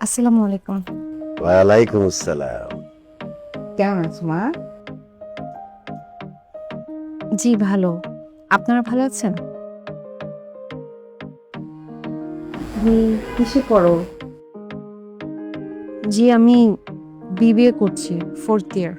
আসসালামু আলাইকুম। ওয়ালাইকুম আসসালাম। কেমন আছো মা? জি ভালো। আপনারা ভালো আছেন? কিসে পড়ো? জি আমি বিবিএ করছি, 4th ইয়ার।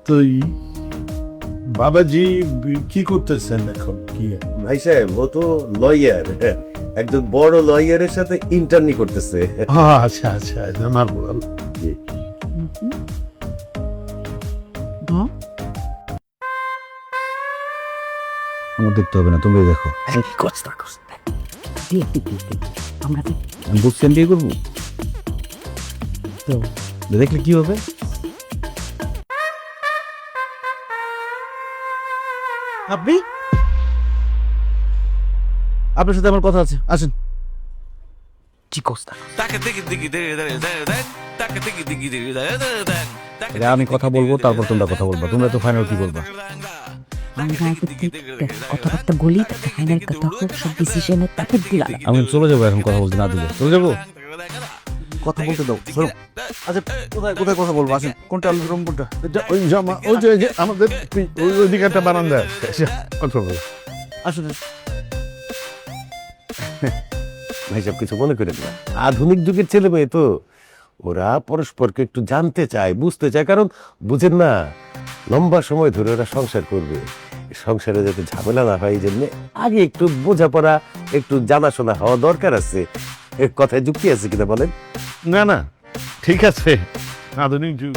তুই বাবাজি কি করতেছেন এখন? কি ভাই সাহেব, ও তো লয়ার, একজন বড় লয়ারের সাথে ইন্টার্নি করতেছে। আচ্ছা আচ্ছা, আমার বল। জি। আমার দেখতে হবে না, তুমি দেখো। আমি বুঝছি আমি বিয়ে করবো, দেখলে কি হবে? আপনি আপনার সাথে আমার কথা আছে, আসেন। আমি কথা বলবো, তারপর তোমরা কথা বলবা। তোমরা তো ফাইনাল কি বলবা? কথাবার্তা বলি, তারপর ফাইনাল কথা হোক, সব ডিসিশনের তারপর দিলাম। আমি চলে যাবো এখন, কথা বলতে না দিলে চলে যাবো। কথা বলতে দাও। আচ্ছা, কোথায় কোথায় কথা বলবো? আসেন, কোনটা রুম কোনটা? ওই জামা, ওই যে আমাদের ওই দিকে একটা বারান্দা আছে, কথা বল। আসুন। ভাই সাহেব, কিছু মনে করেন না, আধুনিক যুগের ছেলে মেয়ে তো, ওরা পরস্পরকে একটু জানতে চায়, বুঝতে চায়। কারণ বুঝেন না, লম্বা সময় ধরে ওরা সংসার করবে, সংসারে যাতে ঝামেলা না হয়, এই জন্য আগে একটু বোঝাপড়া, একটু জানাশোনা হওয়া দরকার আছে। এর কথায় যুক্তি আছে কিনা বলেন? না না, ঠিক আছে, আধুনিক যুগ।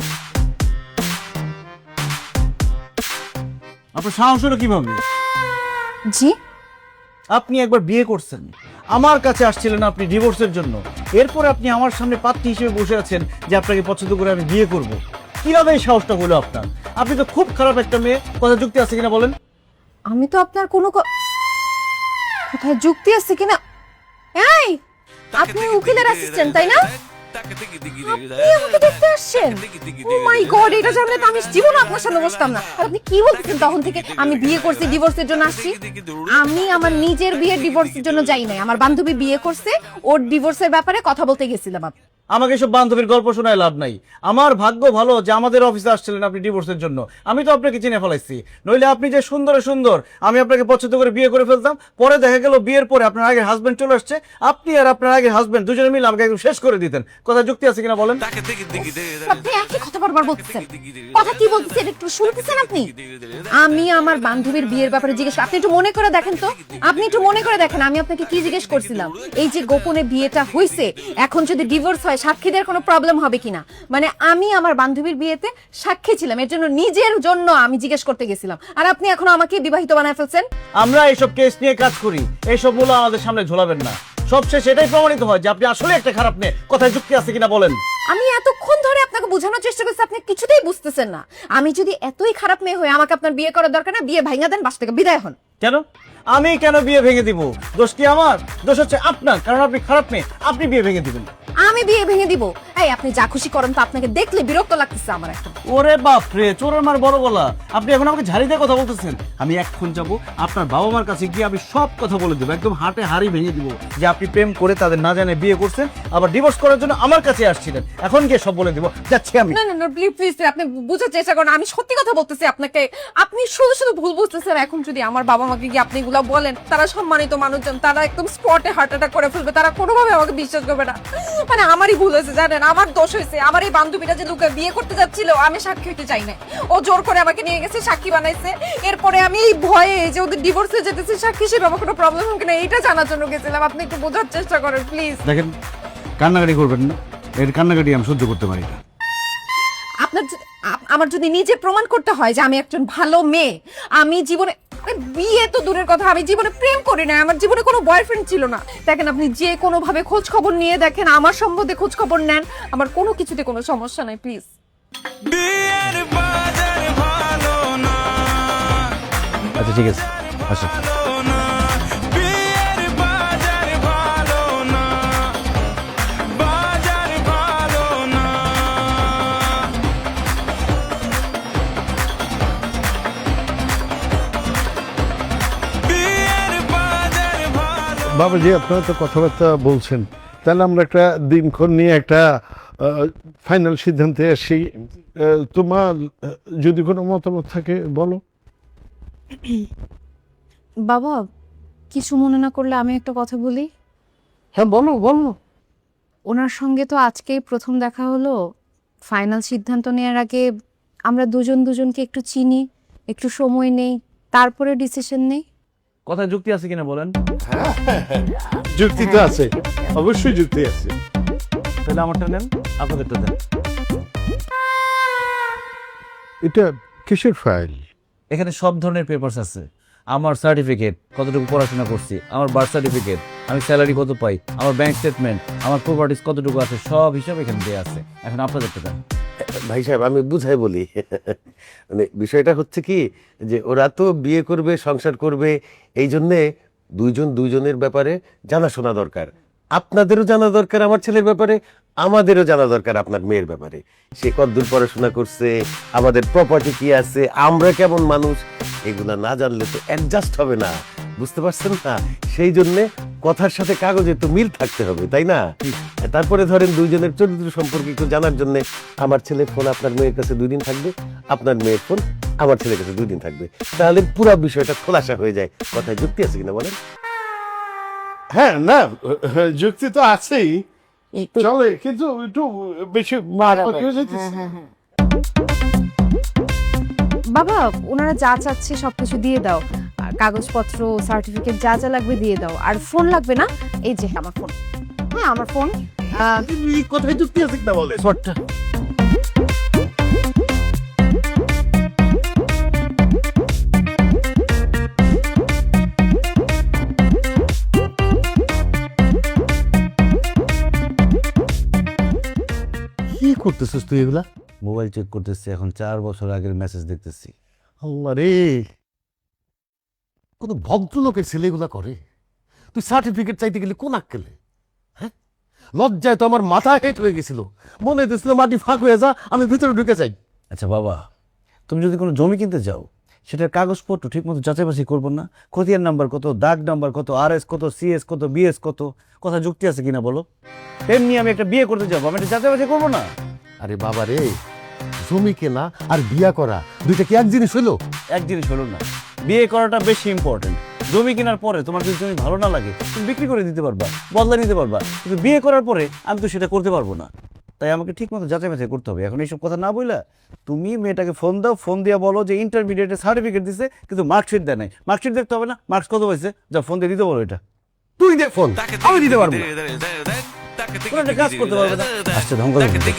আপনার সাহস হলো কিভাবে? জি আপনি একবার বিয়ে করছেন, আমার কাছে আসছিলেন আপনি ডিভোর্সের জন্য, এরপর আপনি আমার সামনে পাত্রী হিসেবে বসে আছেন যে আপনাকে পছন্দ করে আমি বিয়ে করব। কিভাবে এই সাহসটা হলো আপনার? আপনি তো খুব খারাপ একটা মেয়ে। কথা যুক্তি আছে কিনা বলেন? আমি তো আপনার কোনো কোথায় যুক্তি আছে কিনা। এই আপনি উকিলের অ্যাসিস্ট্যান্ট তাই না? আপনি আমাকে দেখতে আসছেন? ও মাই গড, এটা জানলে তো আমি জীবনে আপনার সামনে বসতাম না। আর আপনি কি বলতেছেন তখন থেকে? আমি বিয়ে করছি, ডিভোর্সের জন্য আসছি? আমি আমার নিজের বিয়ের ডিভোর্সের জন্য যাই নাই, আমার বান্ধবী বিয়ে করছে, ওর ডিভোর্সের ব্যাপারে কথা বলতে গেছিলাম। আমাকে সব বান্ধবীর গল্প শোনায় লাভ নাই। আমার ভাগ্য ভালো যে আমাদের অফিসে আসছিলেন আপনি ডিভোর্সের জন্য। আমি তো আপনাকে চিনে ফেলাইছি, নইলে আপনি যে সুন্দরে সুন্দর, আমি আপনাকে পছন্দ করে বিয়ে করে ফেলতাম। পরে দেখা গেল বিয়ের পরে আপনার আগের হাজবেন্ড চলে আসছে, আপনি আর আপনার আগের হাজবেন্ড দুজনে মিলে আমাকে একদম শেষ করে দিতেন। কথা যুক্তি আছে কিনা বলেন? আপনি একই কথা বারবার বলতেছেন। কথা কি বলতেছেন একটু শুনতেছেন আপনি? আমি আমার বান্ধবীর বিয়ের ব্যাপারে জিজ্ঞেস, আপনি একটু মনে করে দেখেন তো, আপনি একটু মনে করে দেখেন আমি আপনাকে কি জিজ্ঞেস করছিলাম। এই যে গোপনে বিয়েটা হইছে, এখন যদি ডিভোর্স হয় সাক্ষীদের কোনো প্রবলেম হবে কিনা, মানে আমি আমার বান্ধবীর বিয়েতে সাক্ষী ছিলাম, এর জন্য নিজের জন্য আমি জিজ্ঞেস করতে গেছিলাম। আর আপনি এখন আমাকে বিবাহিত বানায় ফেলছেন। আমরা এইসব কেস নিয়ে কাজ করি, এইসব বলে আমাদের সামনে ঝোলাবেন না। সবশেষ এটাই প্রমাণিত হয় যে আপনি আসলে একটা খারাপ মেয়ে। কথায় যুক্তি আছে কিনা বলেন? আমি এতক্ষণ ধরে আপনাকে বোঝানোর চেষ্টা করছি, আপনি কিছুতেই বুঝতেছেন না। আমি যদি এতই খারাপ মেয়ে হই, আমাকে আপনার বিয়ে করার দরকার না, বিয়ে ভাঙা দেন, বাস থেকে বিদায় হন। কেন? আমি কেন বিয়ে ভেঙে দিব? দোষ কি আমার? দোষ হচ্ছে আপনার, কারণ আপনি খারাপ মেয়ে, আপনি বিয়ে ভেঙে দিবেন। আমি বিয়ে ভেঙে দিব? এই আপনি যা খুশি করেন তো, আপনাকে দেখলে বিরক্ত লাগতেছে আমার এখন। ওরে বাপ রে, চোরের মার বড় গলা। আপনি এখন আমাকে ঝাড়ি দিয়ে কথা বলতেছেন। আমি এখন যাব আপনার বাবা মার কাছে গিয়ে আমি সব কথা বলে দেবো, একদম হাটে হাড়ি ভেঙে দিব যে আপনি প্রেম করে তাদের না জানে বিয়ে করছেন, আবার ডিভোর্স করার জন্য আমার কাছে আসছিলেন। এখন গিয়ে সব বলে দেবো, যাচ্ছি আমি। না না না, প্লিজ প্লিজ, আপনি বুঝার চেষ্টা করেন, আমি সত্যি কথা বলতেছি আপনাকে। আপনি শুধু শুধু ভুল বুঝতেছেন। এখন যদি আমার বাবা মাকে গিয়ে আপনি এগুলা বলেন, তারা সম্মানিত মানুষজন, তারা একদম স্পটে হার্ট অ্যাটাক করে ফেলবে, তারা কোনোভাবে আমাকে বিশ্বাস করবে না। মানে আমারই ভুল হয়েছে, জানেন, আমার দোষ হয়েছে। আমার এই বান্ধবীটা যে লোকে বিয়ে করতে যাচ্ছিল, আমি সাক্ষী হইতে চাই না, ও জোর করে আমাকে নিয়ে গেছে, সাক্ষী বানাইছে। এরপরে আমি এই ভয়ে যে ওদের ডিভোর্স হয়ে যেতেছে, সাক্ষী হিসেবে আমার কোনো প্রবলেম হবে কিনা এটা জানার জন্য গেছিলাম। আপনি একটু বোঝার চেষ্টা করেন প্লিজ। দেখেন, কান্নাকাটি করবেন না, এর কান্নাকাটি আমি সহ্য করতে পারি না। আপনার আমার যদি নিজে প্রমাণ করতে হয় যে আমি একজন ভালো মেয়ে, আমি জীবনে বিয়ে তো দূরের কথা, আমি জীবনে প্রেম করি না, আমার জীবনে কোনো বয়ফ্রেন্ড ছিল না। দেখেন, আপনি যে কোনো ভাবে খোঁজ খবর নিয়ে দেখেন, আমার সম্বন্ধে খোঁজ খবর নেন, আমার কোনো কিছুতে কোনো সমস্যা নাই, প্লিজ। আচ্ছা ঠিক আছে, আসো। বাবাজি আপনারা তো কথাবার্তা বলছেন, তাহলে আমরা একটা দিনক্ষণ নিয়ে একটা ফাইনাল সিদ্ধান্তে আসি। তোমার যদি কোনো মতামত থাকে বলো। বাবা কিছু মনে না করলে আমি একটা কথা বলি। হ্যাঁ বলো বলো। ওনার সঙ্গে তো আজকেই প্রথম দেখা হলো, ফাইনাল সিদ্ধান্ত নেওয়ার আগে আমরা দুজন দুজনকে একটু চিনি, একটু সময় নেই, তারপরে ডিসিশন নেই। কথায় যুক্তি আছে কিনা বলেন। যুক্তি তো আছে, অবশ্যই যুক্তি আছে। তাহলে আমারটা নেন, আপনাদেরটা দেন। এটা কিসের ফাইল? এখানে সব ধরনের পেপারস আছে। আমার সার্টিফিকেট, কতটুকু পড়াশোনা করছি, আমার বার্থ সার্টিফিকেট, আমি স্যালারি কত পাই, আমার ব্যাংক স্টেটমেন্ট, আমার প্রপার্টিস কতটুকু আছে, সব হিসাব এখানে দেওয়া আছে। এখন আপনাদেরটা দেন। ভাই সাহেব আমি বুঝাই বলি, মানে বিষয়টা হচ্ছে কি যে ওরা তো বিয়ে করবে, সংসার করবে, এই জন্যে দুইজন দুইজনের ব্যাপারে জানাশোনা দরকার। আপনাদেরও জানা দরকার আমার ছেলের ব্যাপারে, আমাদেরও জানা দরকার আপনার মেয়ের ব্যাপারে। সে কতদূর পড়াশোনা করছে, আমাদের প্রপার্টি কি আছে, আমরা কেমন মানুষ, এগুলা না জানলে তো অ্যাডজাস্ট হবে না, বুঝতে পারছেন না? সেই জন্যে কথার সাথে কাগজে তো মিল থাকতে হবে, তাই না? তারপরে ধরেন দুইজনের চরিত্র সম্পর্কে একটু জানার জন্য আমার ছেলের ফোন আপনার মেয়ের কাছে 2 দিন থাকবে, আপনার মেয়ের ফোন আমার ছেলের কাছে 2 দিন থাকবে, তাহলে পুরো বিষয়টা খোলাসা হয়ে যায়। কথায় যুক্তি আছে কিনা বলেন? হ্যাঁ না, যুক্তি তো আছেই, চলে, কিন্তু একটু বেশি হয়ে যাইতেছে। বাবা ওনারা যা চাচ্ছে সবকিছু দিয়ে দাও, আর কাগজপত্র সার্টিফিকেট যা যা লাগবে দিয়ে দাও। আর ফোন লাগবে না, এই যে আমার ফোন। হ্যাঁ আমার ফোন। কোথায় যুক্তি আছে কিনা বলে। কি করতেছিস তুই এগুলা? মোবাইল চেক করতেছি, এখন 4 বছর আগের মেসেজ দেখতেছি। আল্লাহ রে, কত ভদ্রলোকের ছেলে এগুলা করে। তুই সার্টিফিকেট চাইতে গেলে কোন আক্কেলে? হ্যাঁ, লজ্জায় তো আমার মাথা হেট হয়ে গেছিল, মনে হইতেছিল মাটি ফাঁক হয়ে যা, আমি ভিতরে ঢুকে যাই। আচ্ছা বাবা, তুমি যদি কোনো জমি কিনতে যাও, সেটার কাগজপত্র ঠিক মতো যাচাই বাছাই করবো না? খতিয়ান নাম্বার কত, দাগ নাম্বার কত, RS কত, CS কত, BS কত, কথা যুক্তি আছে কিনা বলো? এমনি আমি একটা বিয়ে করতে যাবো, আমি একটা যাচাই বাছাই করবো না? আরে বাবা রে, জমি কেনা আর বিয়া করা দুইটা কি এক জিনিস হইলো? এক জিনিস হলো না, বিয়ে করাটা বেশি ইম্পর্টেন্ট। জমি কেনার পরে তোমার যদি জমি ভালো না লাগে তুমি বিক্রি করে দিতে পারবা, বদলা নিতে পারবা, কিন্তু বিয়ে করার পরে আমি তো সেটা করতে পারবো না। তাই আমাকে ঠিক মতো যাচাই বাছাই করতে হবে। এখন এইসব কথা না বইলা তুমি মেয়েটাকে ফোন দাও, ফোন দিয়ে বলো যে ইন্টারমিডিয়েটের সার্টিফিকেট দিছে কিন্তু মার্কশিট দেয় নাই। মার্কশিট দেখতে হবে না, মার্কস কত হয়েছে, যা ফোন দিয়ে দিতে বলো। এটা তুই দে ফোন, আমি দিতে পারবো না, কোনো একটা কাজ করতে পারবে না। আচ্ছা ঢং করে বলবে।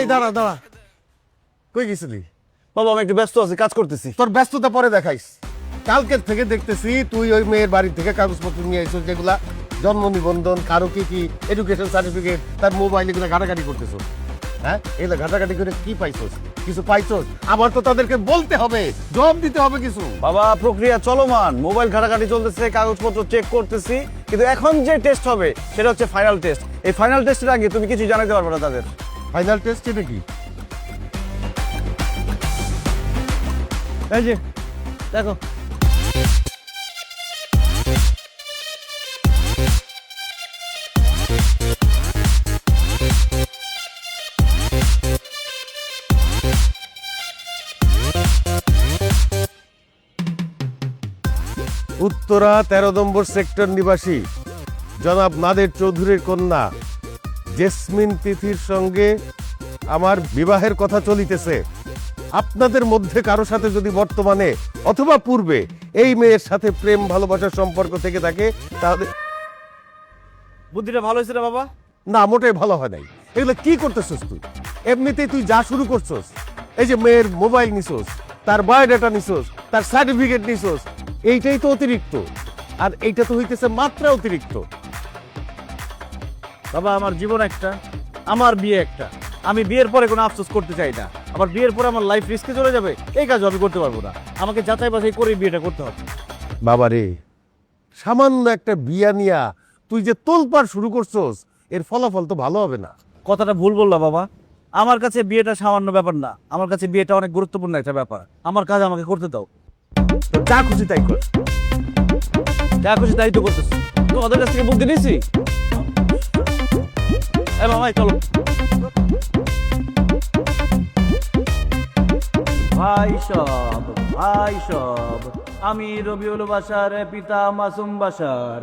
এই দাঁড়া দাঁড়া, কই গেছিলি? বাবা আমি একটু ব্যস্ত আছি, কাজ করতেছি। তোর ব্যস্ততা পরে দেখাইস। কালকের থেকে দেখতেছি তুই ওই মেয়ের বাড়ি থেকে কাগজপত্র নিয়ে আইছিস, যেগুলা জন্ম নিবন্ধন, কারো কি কি এডুকেশন সার্টিফিকেট, তার মোবাইল, এগুলো ঘাটাঘাটি করতেছো। হ্যাঁ, এগুলো ঘাটাঘাটি করে কি পাইছস? কিছু পাইছস? আবার তো তাদেরকে বলতে হবে, জবাব দিতে হবে কিছু। বাবা প্রক্রিয়া চলমান, মোবাইল ঘাটাঘাটি চলতেছে, কাগজপত্র চেক করতেছি, কিন্তু এখন যে টেস্ট হবে সেটা হচ্ছে ফাইনাল টেস্ট। এই ফাইনাল টেস্টের আগে তুমি কিছু জানাতে পারবে না তাদের। ফাইনাল টেস্ট এটা কি? এই যে দেখো, উত্তরা 13 নম্বর সেক্টর নিবাসী জনাব নাদের চৌধুরীর কন্যা জেসমিন তিথির সঙ্গে আমার বিবাহের কথা চলিতেছে। আপনাদের মধ্যে কারো সাথে যদি বর্তমানে অথবা পূর্বে এই মেয়ের সাথে প্রেম ভালোবাসার সম্পর্ক থেকে থাকে তাহলে। বুদ্ধিটা ভালো হয়েছে রে বাবা। না, মোটেই ভালো হয় নাই। এগুলো কি করতেছস তুই? এমনিতেই তুই যা শুরু করছস, এই যে মেয়ের মোবাইল নিছস, তার বায়োডাটা নিছস, তার সার্টিফিকেট নিছস, এইটাই তো অতিরিক্ত। আর এইটা তো হইতেছে মাত্রা অতিরিক্ত। বাবা আমার জীবন একটা, আমার বিয়ে একটা, আমি বিয়ের পরে কোনো আফসোস করতে চাই না। আমার বিয়ের পরে আমার লাইফ রিস্কে চলে যাবে, এই কাজ আমি করতে পারবো না। আমাকে যাচাই বাছাই করে বিয়েটা করতে হবে। বাবা রে, সামান্য একটা বিয়া নিয়া তুই যে তোলপাড় শুরু করছস, এর ফলাফল তো ভালো হবে না। কথাটা ভুল বললা বাবা। আমার কাছে বিয়েটা সামান্য ব্যাপার না, আমার কাছে বিয়েটা অনেক গুরুত্বপূর্ণ একটা ব্যাপার। আমার কাজ আমাকে করতে দাও, তো যা খুশি তাই কর, যা খুশি তাই তো করতেছি। তোমাদের কাছ থেকে বুদ্ধি নিয়েছি। মামাই চলো। ভাই সব, আমি রবিউল বাসার পিতা মাসুম বাসার